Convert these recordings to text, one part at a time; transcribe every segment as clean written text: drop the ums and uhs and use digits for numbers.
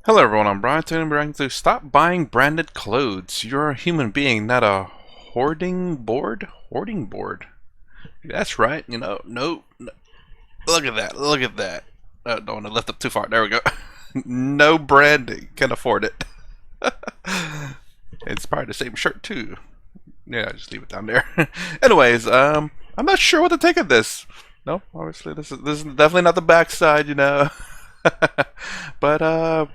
Hello everyone, I'm Brian. Today I'm going to stop buying branded clothes. You're a human being, not a hoarding board? Hoarding board. That's right, no. Look at that, look at that. Don't want to lift up too far. There we go. No branding. Can afford it. It's probably the same shirt too. Yeah, just leave it down there. Anyways, I'm not sure what to take of this. No, obviously this is definitely not the backside. But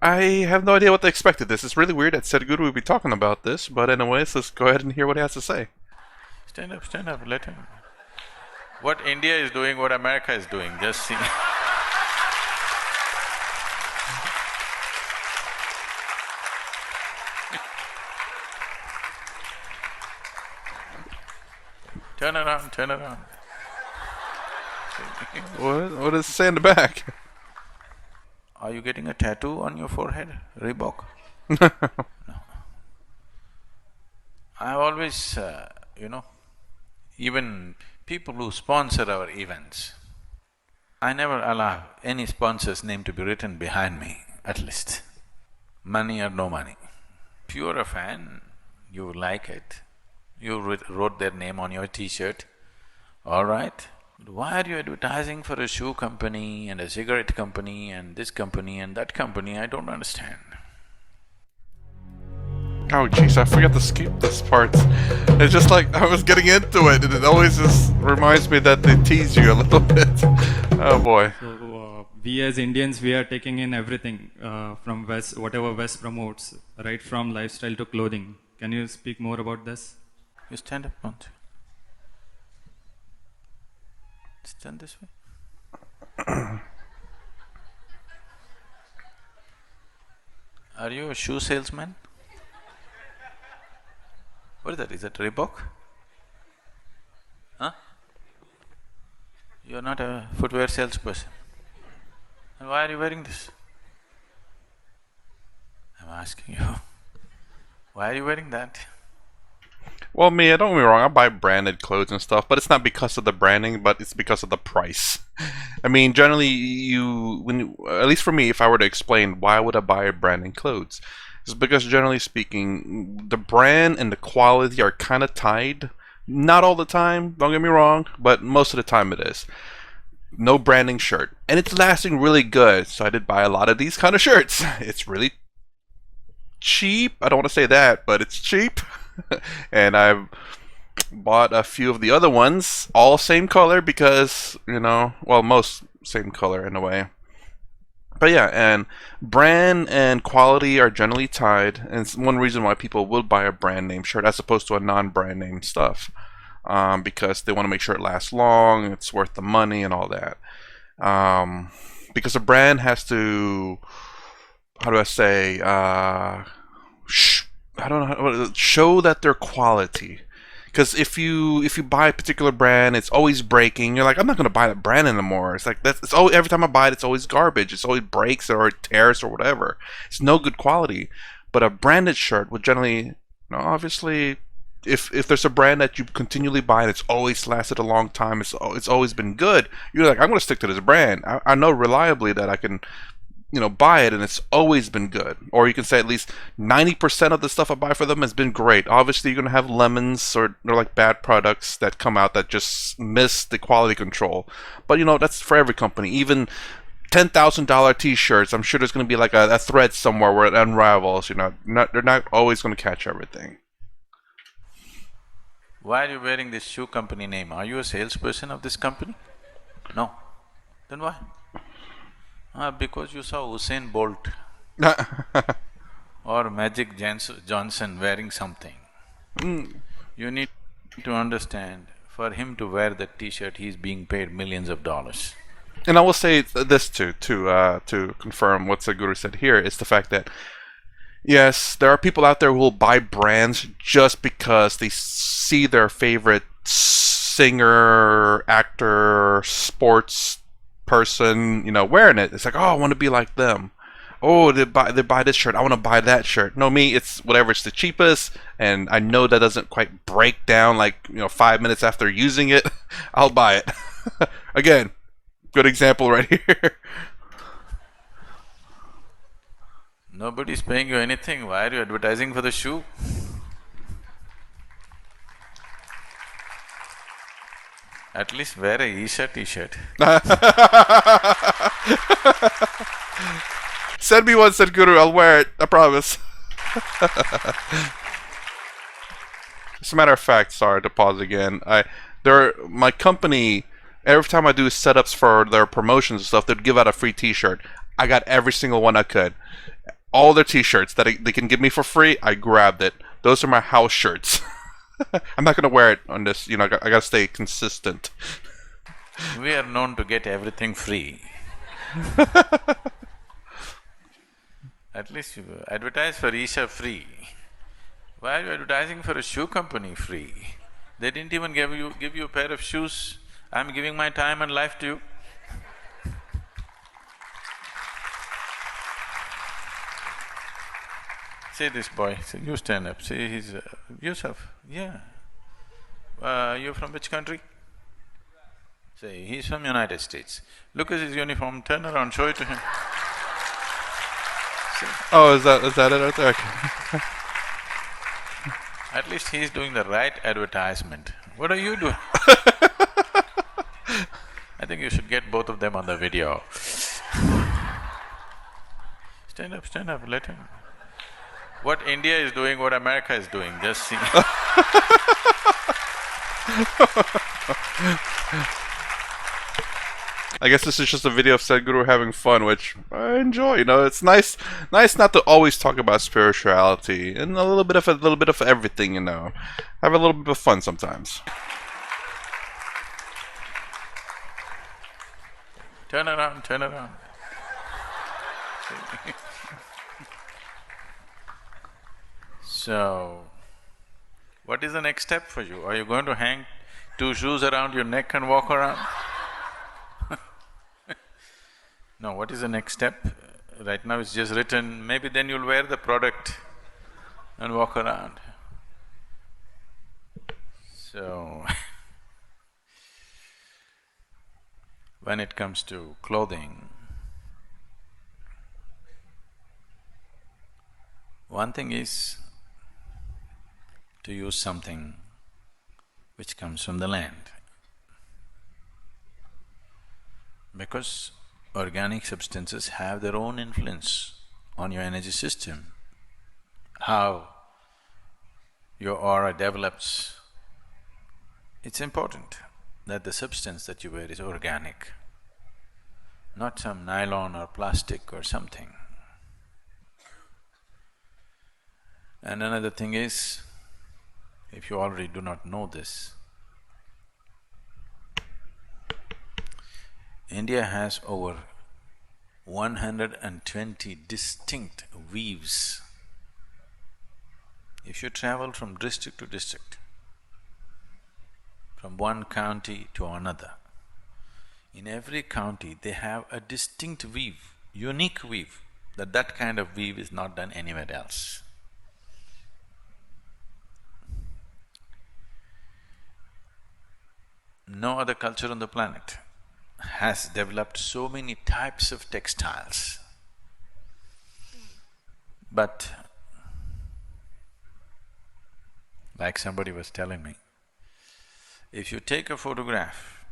I have no idea what to expect of this. It's really weird that Sadhguru would be talking about this, but anyways, let's go ahead and hear what he has to say. Stand up, let him. What India is doing, what America is doing, just see. Turn around, turn around. What does it say in the back? Are you getting a tattoo on your forehead, Reebok? I always, even people who sponsor our events, I never allow any sponsor's name to be written behind me, at least, money or no money. If you're a fan, you like it, you wrote their name on your t-shirt, all right. But why are you advertising for a shoe company and a cigarette company and this company and that company? I don't understand. Oh jeez, I forgot to skip this part. It's just like I was getting into it, and it always just reminds me that they tease you a little bit. Oh boy. So we as Indians, we are taking in everything from West, whatever West promotes, right from lifestyle to clothing. Can you speak more about this? You stand up once. Stand this way. Are you a shoe salesman? What is that? Is that Reebok? Huh? You're not a footwear salesperson. And why are you wearing this? I'm asking you. Why are you wearing that? Well, me, don't get me wrong, I buy branded clothes and stuff, but it's not because of the branding, but it's because of the price. I mean, generally, at least for me, if I were to explain why would I buy branded clothes, it's because generally speaking, the brand and the quality are kind of tied. Not all the time, don't get me wrong, but most of the time it is. No branding shirt, and it's lasting really good, so I did buy a lot of these kind of shirts. It's really cheap, I don't want to say that, but it's cheap. And I've bought a few of the other ones, all same color because, well, most same color in a way. But yeah, and brand and quality are generally tied, and it's one reason why people will buy a brand name shirt as opposed to a non-brand name stuff, because they want to make sure it lasts long, it's worth the money and all that. Because a brand has to, how do I say, I don't know, show that they're quality. Because if you buy a particular brand, it's always breaking. You're like, I'm not gonna buy that brand anymore. It's like it's always, every time I buy it, it's always garbage. It's always breaks or it tears or whatever. It's no good quality. But a branded shirt would generally, obviously, if there's a brand that you continually buy and it's always lasted a long time, it's always been good. You're like, I'm gonna stick to this brand. I know reliably that I can buy it and it's always been good. Or you can say at least 90% of the stuff I buy for them has been great. Obviously, you're going to have lemons or like bad products that come out that just miss the quality control. But, that's for every company. Even $10,000 t-shirts, I'm sure there's going to be like a thread somewhere where it unravels. They're not always going to catch everything. Why are you wearing this shoe company name? Are you a salesperson of this company? No. Then why? Because you saw Usain Bolt or Magic Johnson wearing something. You need to understand, for him to wear that t-shirt, he's being paid millions of dollars. And I will say this too, to confirm what Sadhguru said here, is the fact that yes, there are people out there who will buy brands just because they see their favorite singer, actor, sports person, wearing it. It's like, oh, I want to be like them. Oh, they buy this shirt, I want to buy that shirt. No, me, it's whatever, it's the cheapest, and I know that doesn't quite break down like 5 minutes after using it. I'll buy it. Again, good example right here. Nobody's paying you anything, why are you advertising for the shoe? At least wear a Isha t-shirt. Send me one, said Guru, I'll wear it, I promise. As a matter of fact, sorry to pause again. My company, every time I do setups for their promotions and stuff, they'd give out a free T-shirt. I got every single one I could. All their T-shirts that they can give me for free, I grabbed it. Those are my house shirts. I'm not gonna wear it on this. I gotta stay consistent. We are known to get everything free. At least you advertise for Isha free. Why are you advertising for a shoe company free? They didn't even give you a pair of shoes. I'm giving my time and life to you. See this boy, see, you stand up, see he's… Yusuf, yeah. You're from which country? Say, he's from United States. Look at his uniform, turn around, show it to him. See? Oh, is that it right there? Okay. At least he's doing the right advertisement. What are you doing? I think you should get both of them on the video. Stand up, let him… What India is doing, what America is doing, just see. I guess this is just a video of Sadhguru having fun, which I enjoy. It's nice not to always talk about spirituality and a little bit of everything. Have a little bit of fun sometimes. Turn around. So, what is the next step for you? Are you going to hang two shoes around your neck and walk around? No, what is the next step? Right now it's just written, maybe then you'll wear the product and walk around. So, when it comes to clothing, one thing is to use something which comes from the land. Because organic substances have their own influence on your energy system. How your aura develops, it's important that the substance that you wear is organic, not some nylon or plastic or something. And another thing is, if you already do not know this, India has over 120 distinct weaves. If you travel from district to district, from one county to another, in every county they have a distinct weave, unique weave, that kind of weave is not done anywhere else. No other culture on the planet has developed so many types of textiles. But like somebody was telling me, if you take a photograph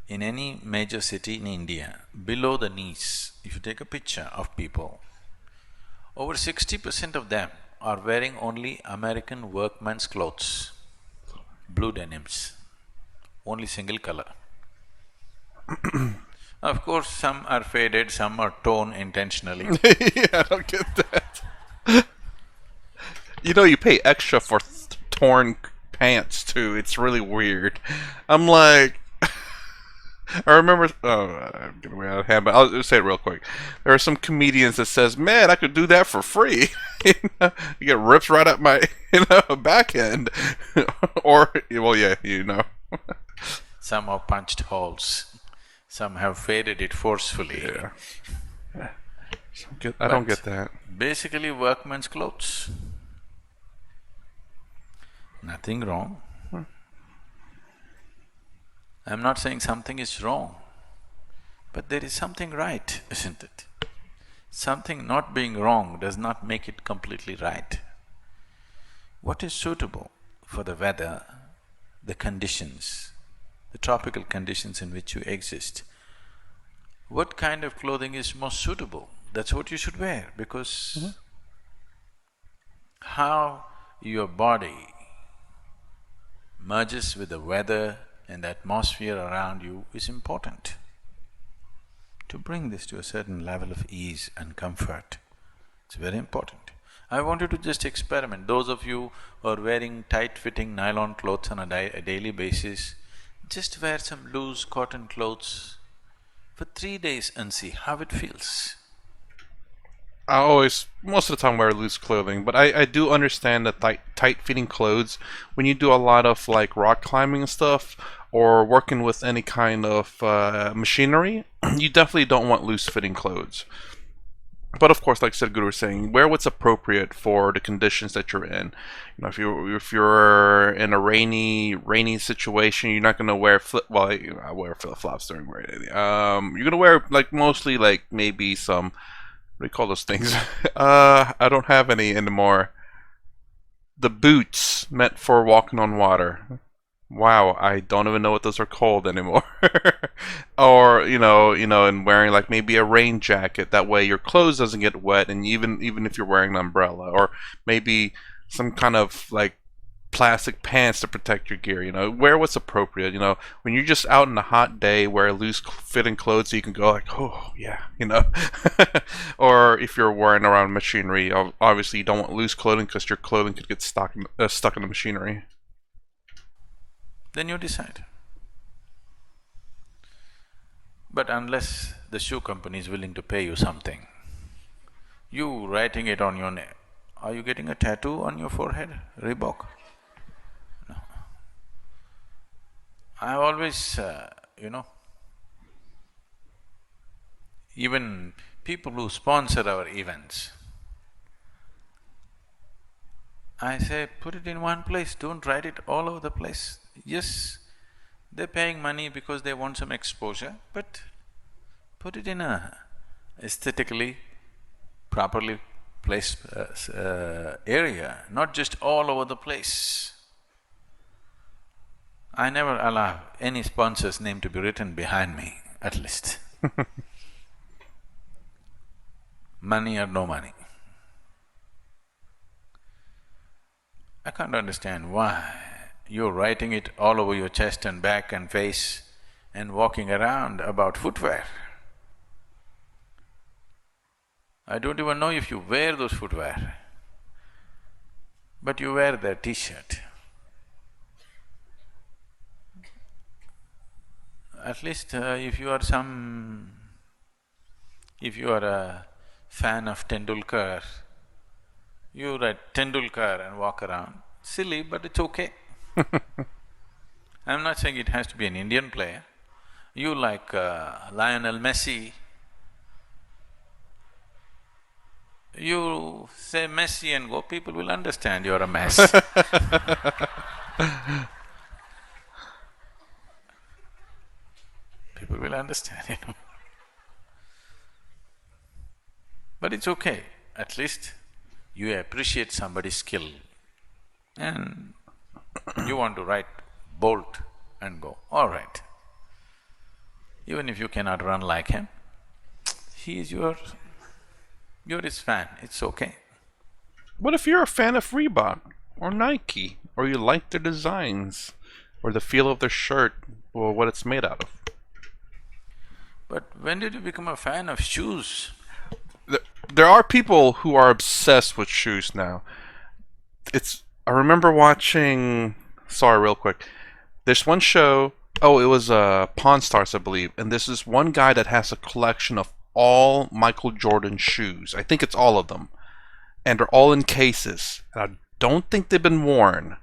in any major city in India, below the knees, if you take a picture of people, over 60% of them are wearing only American workman's clothes, blue denims, only single color. Of course, some are faded, some are torn intentionally. Yeah, I don't get that. You pay extra for torn pants too. It's really weird. I'm like… I remember… I'm getting way out of hand, but I'll just say it real quick. There are some comedians that says, man, I could do that for free. You get rips right up my back end. Or, well, yeah, Some have punched holes, some have faded it forcefully. Yeah. I don't get that. Basically workman's clothes. Nothing wrong. I'm not saying something is wrong, but there is something right, isn't it? Something not being wrong does not make it completely right. What is suitable for the weather, the conditions, the tropical conditions in which you exist, what kind of clothing is most suitable, that's what you should wear, because how your body merges with the weather and the atmosphere around you is important. To bring this to a certain level of ease and comfort, it's very important. I want you to just experiment. Those of you who are wearing tight-fitting nylon clothes on a daily basis, just wear some loose cotton clothes for 3 days and see how it feels. I always, most of the time, wear loose clothing, but I do understand that tight-fitting clothes, when you do a lot of like rock climbing and stuff, or working with any kind of machinery, you definitely don't want loose-fitting clothes. But of course, like Sadhguru was saying, wear what's appropriate for the conditions that you're in. You know, if you're in a rainy situation, you're not gonna wear well, I wear flip flops during rainy. You're gonna wear like mostly like maybe some, what do you call those things? I don't have any anymore. The boots meant for walking on water. Wow, I don't even know what those are called anymore. Or and wearing like maybe a rain jacket. That way your clothes doesn't get wet, and even if you're wearing an umbrella, or maybe some kind of like plastic pants to protect your gear. Wear what's appropriate. When you're just out in a hot day, wear loose fitting clothes so you can go like, oh yeah. Or if you're wearing around machinery, obviously you don't want loose clothing because your clothing could get stuck in the machinery. Then you decide. But unless the shoe company is willing to pay you something, you writing it on your neck, are you getting a tattoo on your forehead? Reebok? No. I always, even people who sponsor our events, I say, put it in one place, don't write it all over the place. Yes, they're paying money because they want some exposure, but put it in a aesthetically, properly placed area, not just all over the place. I never allow any sponsor's name to be written behind me, at least. Money or no money. I can't understand why you're writing it all over your chest and back and face and walking around about footwear. I don't even know if you wear those footwear, but you wear their t-shirt. At least if you are a fan of Tendulkar, you write Tendulkar and walk around. Silly, but it's okay. I'm not saying it has to be an Indian player. You like Lionel Messi, you say Messi and go, people will understand you're a mess. People will understand, But it's okay, at least you appreciate somebody's skill and you want to write Bolt and go, all right. Even if you cannot run like him, he is you're his fan, it's okay. What if you're a fan of Reebok or Nike, or you like their designs, or the feel of their shirt, or what it's made out of? But when did you become a fan of shoes? There are people who are obsessed with shoes now. I remember watching, sorry, real quick. There's one show, it was Pawn Stars, I believe, and this is one guy that has a collection of all Michael Jordan shoes. I think it's all of them. And they're all in cases. And I don't think they've been worn.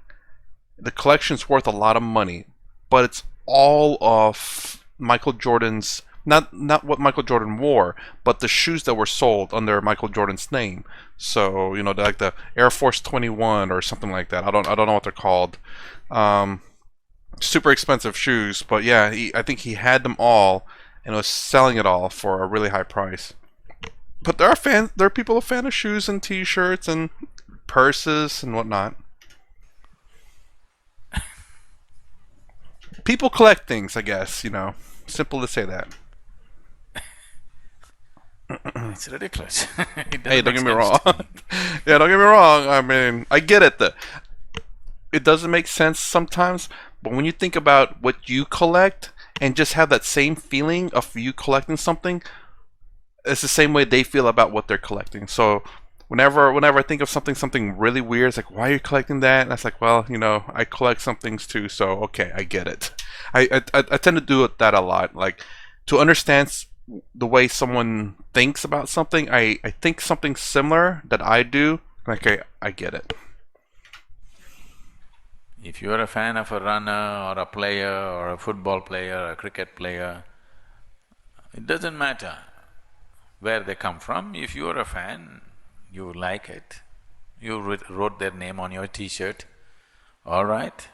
The collection's worth a lot of money, but it's all of Michael Jordan's, not what Michael Jordan wore, but the shoes that were sold under Michael Jordan's name. So, like the Air Force 21 or something like that. I don't know what they're called. Super expensive shoes, but yeah, I think he had them all and was selling it all for a really high price. But there are fans. There are people who fan of shoes and T-shirts and purses and whatnot. People collect things, I guess. Simple to say that. It's ridiculous. Hey, don't get me wrong. Yeah, don't get me wrong. I mean, I get it. It doesn't make sense sometimes, but when you think about what you collect and just have that same feeling of you collecting something, it's the same way they feel about what they're collecting. So whenever I think of something really weird, it's like, why are you collecting that? And it's like, well, I collect some things too, so okay, I get it. I tend to do that a lot. Like, to understand the way someone thinks about something, I think something similar that I do. Like, I get it. If you're a fan of a runner or a player or a football player or a cricket player, it doesn't matter where they come from. If you're a fan, you like it, you wrote their name on your t-shirt, all right.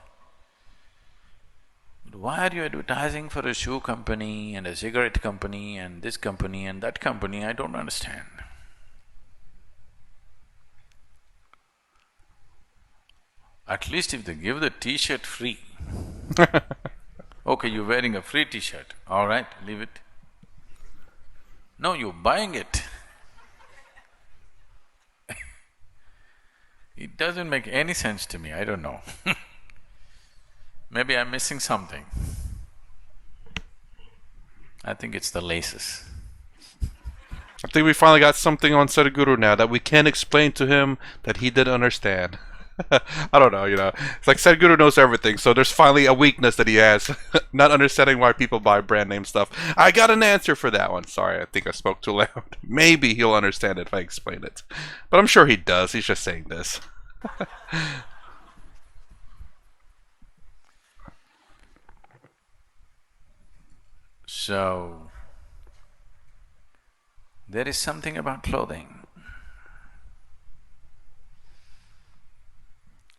But why are you advertising for a shoe company and a cigarette company and this company and that company? I don't understand. At least if they give the t-shirt free. Okay, you're wearing a free t-shirt, all right, leave it. No, you're buying it. It doesn't make any sense to me, I don't know. Maybe I'm missing something. I think it's the laces. I think we finally got something on Sadhguru now that we can explain to him that he didn't understand. I don't know, It's like Sadhguru knows everything, so there's finally a weakness that he has. Not understanding why people buy brand name stuff. I got an answer for that one. Sorry, I think I spoke too loud. Maybe he'll understand it if I explain it. But I'm sure he does. He's just saying this. So, there is something about clothing.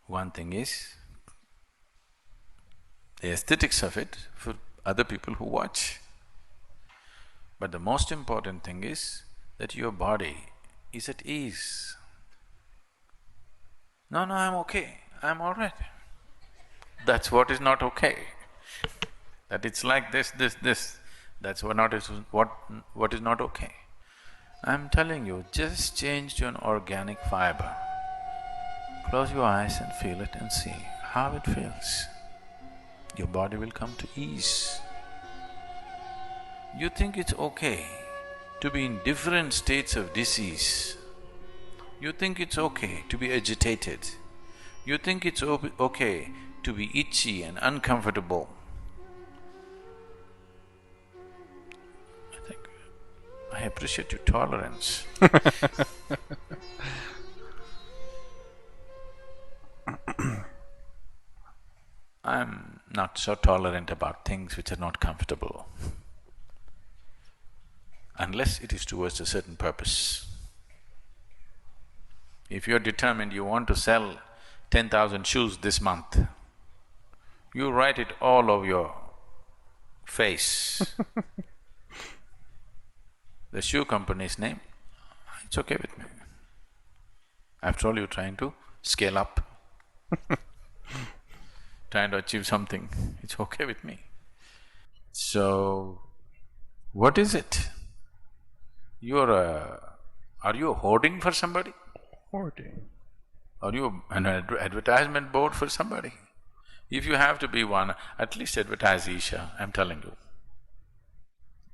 One thing is the aesthetics of it for other people who watch. But the most important thing is that your body is at ease. No, I'm okay, I'm all right. That's what is not okay. That it's like this, that's what is not okay. I'm telling you, just change to an organic fiber. Close your eyes and feel it and see how it feels. Your body will come to ease. You think it's okay to be in different states of disease. You think it's okay to be agitated. You think it's okay to be itchy and uncomfortable. I appreciate your tolerance. I'm not so tolerant about things which are not comfortable, unless it is towards a certain purpose. If you're determined you want to sell 10,000 shoes this month, you write it all over your face. The shoe company's name, it's okay with me. After all, you're trying to scale up, trying to achieve something, it's okay with me. So, what is it? Are you hoarding for somebody? Hoarding? Are you an advertisement board for somebody? If you have to be one, at least advertise Isha, I'm telling you.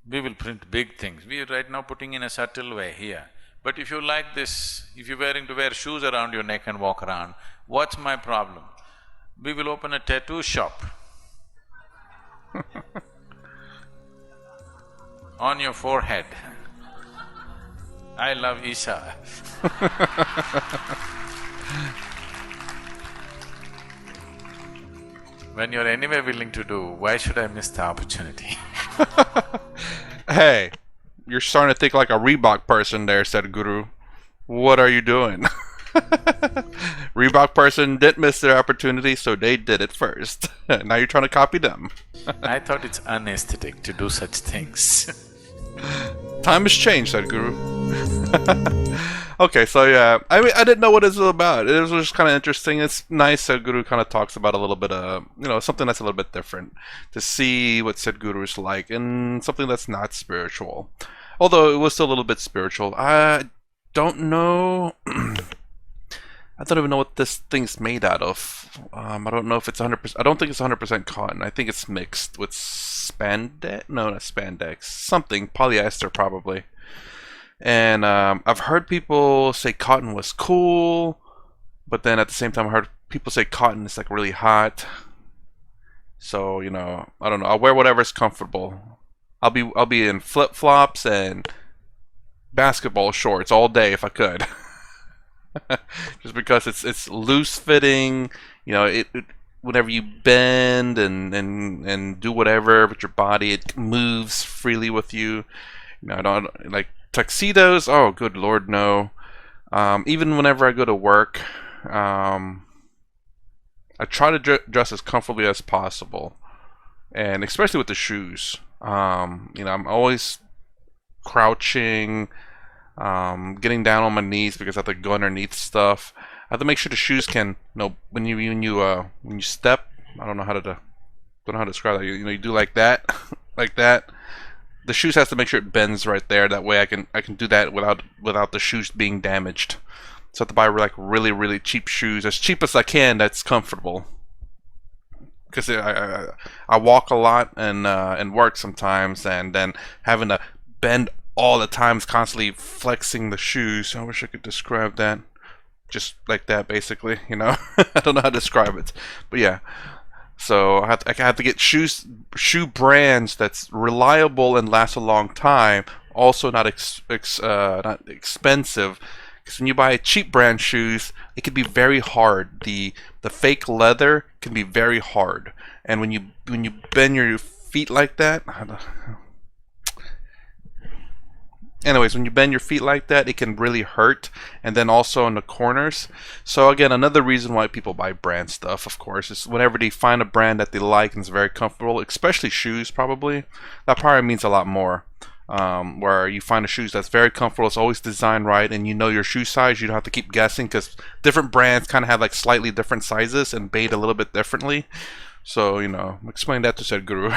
We will print big things. We are right now putting in a subtle way here. But if you like this, if you're wearing to wear shoes around your neck and walk around, what's my problem? We will open a tattoo shop. On your forehead. I love Isha. When you're anyway willing to do, why should I miss the opportunity? Hey, you're starting to think like a Reebok person there, Sadhguru. What are you doing? Reebok person didn't miss their opportunity, so they did it first. Now you're trying to copy them. I thought it's unaesthetic to do such things. Time has changed, said Guru. Okay, so yeah, I mean, I didn't know what it was about. It was just kind of interesting. It's nice that Guru kind of talks about a little bit of, something that's a little bit different, to see what Sadhguru is like, and something that's not spiritual. Although it was still a little bit spiritual. I don't know. I don't even know what this thing's made out of. I don't know if it's 100%. I don't think it's 100% cotton. I think it's mixed with spandex. No, not spandex. Something polyester probably. And I've heard people say cotton was cool, but then at the same time I heard people say cotton is like really hot. So I don't know. I'll wear whatever's comfortable. I'll be in flip flops and basketball shorts all day if I could. Just because it's loose fitting, whenever you bend and do whatever with your body, it moves freely with you. I don't like tuxedos. Oh, good Lord, no. Even whenever I go to work, I try to dress as comfortably as possible, and especially with the shoes. I'm always crouching. Getting down on my knees because I have to go underneath stuff. I have to make sure the shoes can, when you step. I don't know how to describe that. You do like that, like that. The shoes has to make sure it bends right there. That way I can do that without the shoes being damaged. So I have to buy like really really cheap shoes, as cheap as I can. That's comfortable. Because I walk a lot and work sometimes, and then having to bend all the times, constantly flexing the shoes. I wish I could describe that. Just like that, basically. I don't know how to describe it, but yeah. So I have to get shoe brands that's reliable and last a long time. Also not not expensive. Because when you buy cheap brand shoes, it can be very hard. The fake leather can be very hard, and when you bend your feet like that. Anyways, when you bend your feet like that, it can really hurt, and then also in the corners. So again, another reason why people buy brand stuff, of course, is whenever they find a brand that they like and is very comfortable, especially shoes probably, that probably means a lot more. Where you find a shoes that's very comfortable, it's always designed right, and you know your shoe size, you don't have to keep guessing, because different brands kind of have like slightly different sizes and made a little bit differently. So, explain that to Sadhguru.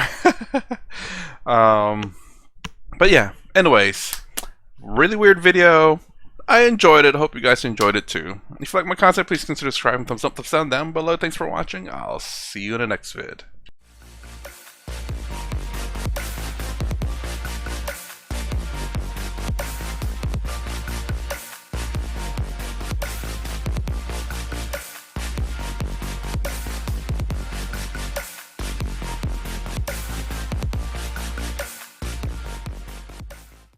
But yeah, anyways. Really weird video. I enjoyed it. I hope you guys enjoyed it too. If you like my content, please consider subscribing. Thumbs up, thumbs down below. Thanks for watching. I'll see you in the next vid.